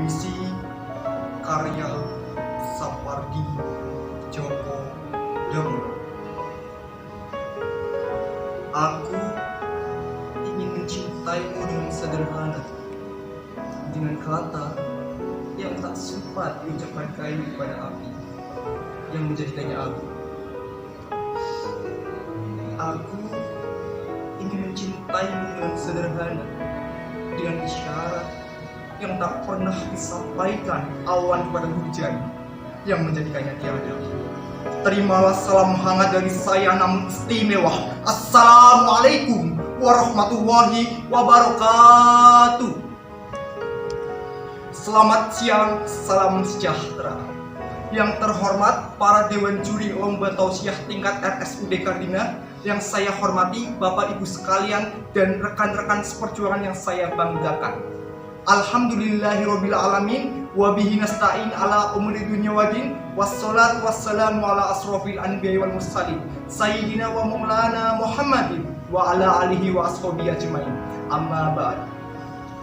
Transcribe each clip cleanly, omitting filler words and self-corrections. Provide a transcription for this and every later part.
Puisi karya Sapardi Djoko Damono. Aku ingin mencintaimu dengan sederhana, dengan kata yang tak sempat diucapkan kayu pada api yang menjadikannya abu. Aku ingin mencintaimu dengan sederhana, dengan isyarat yang tak pernah disampaikan awan pada hujan yang menjadikannya tiada. Terimalah salam hangat dari saya namun istimewa. Assalamualaikum warahmatullahi wabarakatuh. Selamat siang, salam sejahtera. Yang terhormat para Dewan Juri Lomba Tausiah tingkat RSUD Kardina, yang saya hormati Bapak Ibu sekalian dan rekan-rekan seperjuangan yang saya banggakan. Alhamdulillahirabbil alamin wa bihi nasta'in ala umuri dunya waddin wassalatu wassalamu ala asrofil anbiya'i wal mursalin sayyidina wa maulana Muhammadin wa ala alihi wa ashabihi ajmain. Amma ba'd.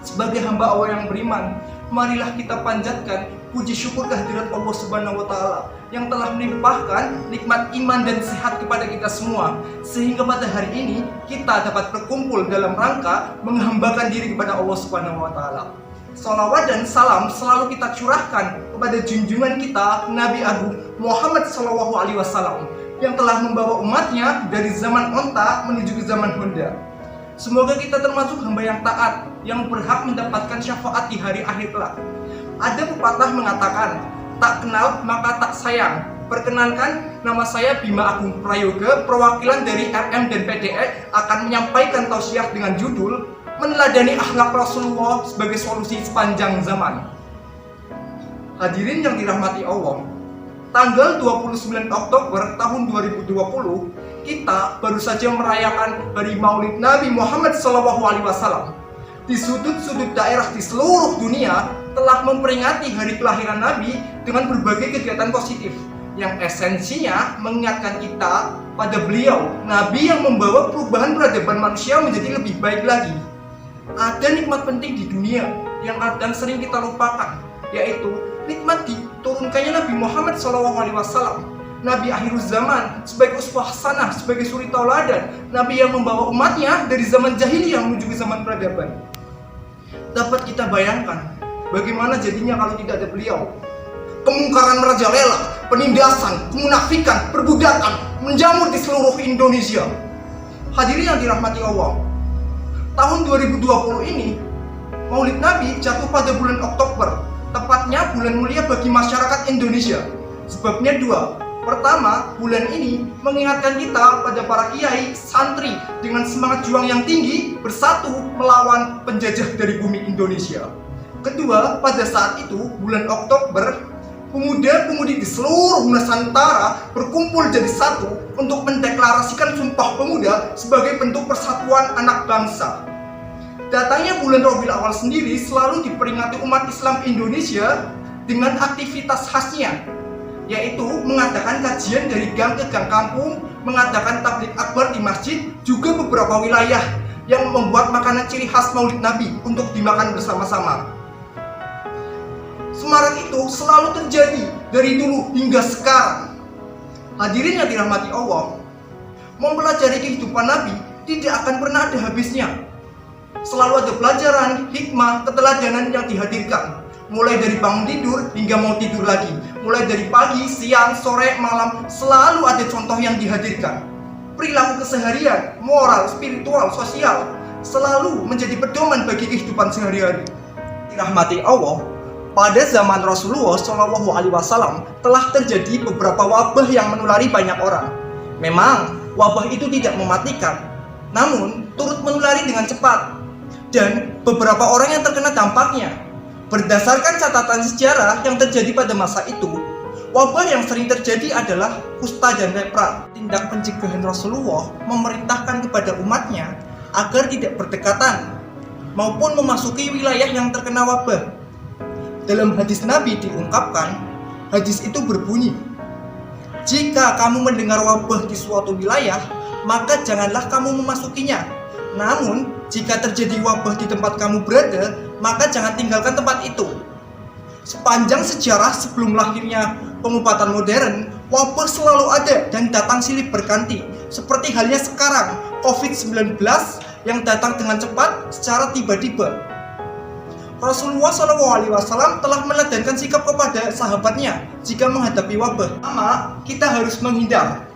Sebagai hamba Allah yang beriman, marilah kita panjatkan puji syukur kehadirat Allah Subhanahu wa taala yang telah melimpahkan nikmat iman dan sehat kepada kita semua, sehingga pada hari ini kita dapat berkumpul dalam rangka menghambakan diri kepada Allah Subhanahu wa taala. Salawat dan salam selalu kita curahkan kepada junjungan kita Nabi Agung Muhammad SAW yang telah membawa umatnya dari zaman onta menuju ke zaman Honda. Semoga kita termasuk hamba yang taat, yang berhak mendapatkan syafaat di hari akhir kelak. Ada pepatah mengatakan, tak kenal maka tak sayang. Perkenalkan, nama saya Bima Agung Prayoga, perwakilan dari RM dan PDE akan menyampaikan tausiah dengan judul Meneladani Akhlak Rasulullah sebagai Solusi Sepanjang Zaman. Hadirin yang dirahmati Allah, tanggal 29 Oktober tahun 2020, kita baru saja merayakan Hari Maulid Nabi Muhammad SAW. Di sudut-sudut daerah di seluruh dunia telah memperingati hari kelahiran Nabi dengan berbagai kegiatan positif yang esensinya mengingatkan kita pada beliau, Nabi yang membawa perubahan peradaban manusia menjadi lebih baik lagi. Ada nikmat penting di dunia yang kadang sering kita lupakan, yaitu nikmat diturunkannya Nabi Muhammad SAW, Nabi akhir zaman, sebagai uswah hasanah, sebagai suri tauladan, Nabi yang membawa umatnya dari zaman jahiliyah menuju ke zaman peradaban. Dapat kita bayangkan bagaimana jadinya kalau tidak ada beliau. Kemungkaran merajalela, penindasan, kemunafikan, perbudakan menjamur di seluruh Indonesia. Hadirin yang dirahmati Allah, tahun 2020 ini Maulid Nabi jatuh pada bulan Oktober, tepatnya bulan mulia bagi masyarakat Indonesia. Sebabnya dua. Pertama, bulan ini mengingatkan kita pada para kiai, santri dengan semangat juang yang tinggi bersatu melawan penjajah dari bumi Indonesia. Kedua, pada saat itu, bulan Oktober, pemuda-pemudi di seluruh Nusantara berkumpul jadi satu untuk mendeklarasikan Sumpah Pemuda sebagai bentuk persatuan anak bangsa. Datangnya bulan Rabiul Awal sendiri selalu diperingati umat Islam Indonesia dengan aktivitas khasnya, yaitu mengadakan kajian dari gang ke gang kampung, mengadakan tabligh akbar di masjid, juga beberapa wilayah yang membuat makanan ciri khas Maulid Nabi untuk dimakan bersama-sama. Semarak itu selalu terjadi dari dulu hingga sekarang. Hadirin yang dirahmati Allah, mempelajari kehidupan Nabi tidak akan pernah ada habisnya. Selalu ada pelajaran, hikmah, keteladanan yang dihadirkan. Mulai dari bangun tidur hingga mau tidur lagi, mulai dari pagi, siang, sore, malam, selalu ada contoh yang dihadirkan. Perilaku keseharian, moral, spiritual, sosial selalu menjadi pedoman bagi kehidupan sehari-hari. Dirahmati Allah, pada zaman Rasulullah SAW telah terjadi beberapa wabah yang menulari banyak orang. Memang wabah itu tidak mematikan, namun turut menulari dengan cepat, dan beberapa orang yang terkena dampaknya. Berdasarkan catatan sejarah yang terjadi pada masa itu, wabah yang sering terjadi adalah kusta dan lepra. Tindak pencegahan Rasulullah memerintahkan kepada umatnya agar tidak berdekatan maupun memasuki wilayah yang terkena wabah. Dalam hadis Nabi diungkapkan, hadis itu berbunyi, jika kamu mendengar wabah di suatu wilayah, maka janganlah kamu memasukinya. Namun, jika terjadi wabah di tempat kamu berada, maka jangan tinggalkan tempat itu. Sepanjang sejarah sebelum lahirnya pengobatan modern, wabah selalu ada dan datang silih berganti. Seperti halnya sekarang, COVID-19 yang datang dengan cepat secara tiba-tiba. Rasulullah SAW telah meneladangkan sikap kepada sahabatnya jika menghadapi wabah. Pertama, kita harus menghindar.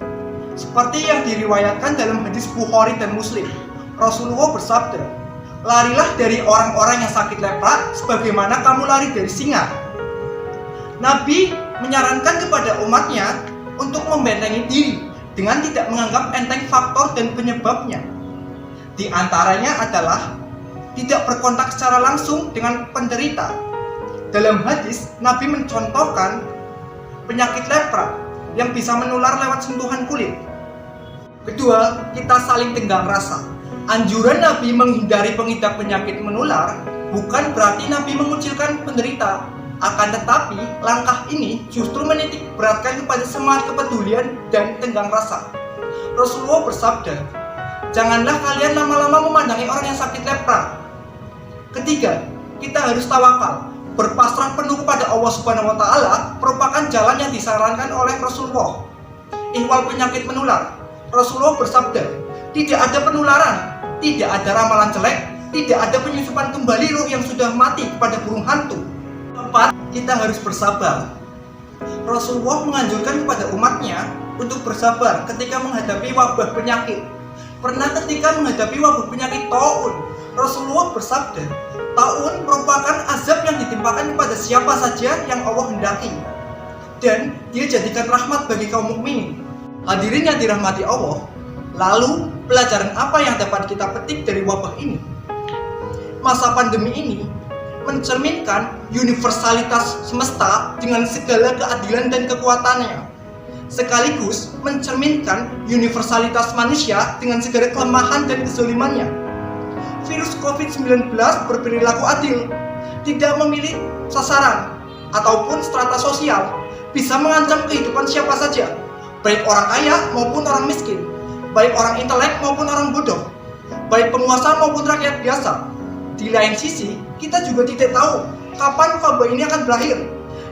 Seperti yang diriwayatkan dalam hadis Bukhari dan Muslim, Rasulullah bersabda, "Larilah dari orang-orang yang sakit lepra sebagaimana kamu lari dari singa." Nabi menyarankan kepada umatnya untuk membentengi diri dengan tidak menganggap enteng faktor dan penyebabnya. Di antaranya adalah tidak berkontak secara langsung dengan penderita. Dalam hadis, Nabi mencontohkan penyakit lepra yang bisa menular lewat sentuhan kulit. Kedua, kita saling tenggang rasa. Anjuran Nabi menghindari pengidap penyakit menular bukan berarti Nabi mengucilkan penderita. Akan tetapi, langkah ini justru menitik beratkan kepada semangat kepedulian dan tenggang rasa. Rasulullah bersabda, "Janganlah kalian lama-lama memandangi orang yang sakit lepra." Ketiga, kita harus tawakal. Berpasrah penuh kepada Allah Subhanahu wa Ta'ala merupakan jalan yang disarankan oleh Rasulullah. Ihwal penyakit menular, Rasulullah bersabda, tidak ada penularan, tidak ada ramalan jelek, tidak ada penyusupan kembali ruh yang sudah mati kepada burung hantu. Keempat, kita harus bersabar. Rasulullah menganjurkan kepada umatnya untuk bersabar ketika menghadapi wabah penyakit. Pernah ketika menghadapi wabah penyakit taun, Rasulullah bersabda, taun merupakan azab yang ditimpakan kepada siapa saja yang Allah hendaki, dan dia jadikan rahmat bagi kaum mukminin. Hadirin yang dirahmati Allah, lalu pelajaran apa yang dapat kita petik dari wabah ini? Masa pandemi ini mencerminkan universalitas semesta dengan segala keadilan dan kekuatannya, sekaligus mencerminkan universalitas manusia dengan segala kelemahan dan kezalimannya. Virus COVID-19 berperilaku adil, tidak memilih sasaran ataupun strata sosial, bisa mengancam kehidupan siapa saja, baik orang kaya maupun orang miskin, baik orang intelek maupun orang bodoh, baik penguasa maupun rakyat biasa. Di lain sisi, kita juga tidak tahu kapan wabah ini akan berakhir.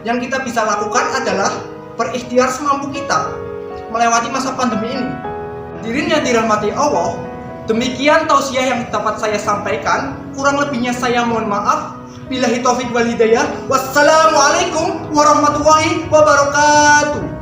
Yang kita bisa lakukan adalah berikhtiar semampu kita melewati masa pandemi ini. Hadirin yang dirahmati Allah, demikian tausiah yang dapat saya sampaikan. Kurang lebihnya saya mohon maaf. Billahi taufik wal hidayah. Wassalamualaikum warahmatullahi wabarakatuh.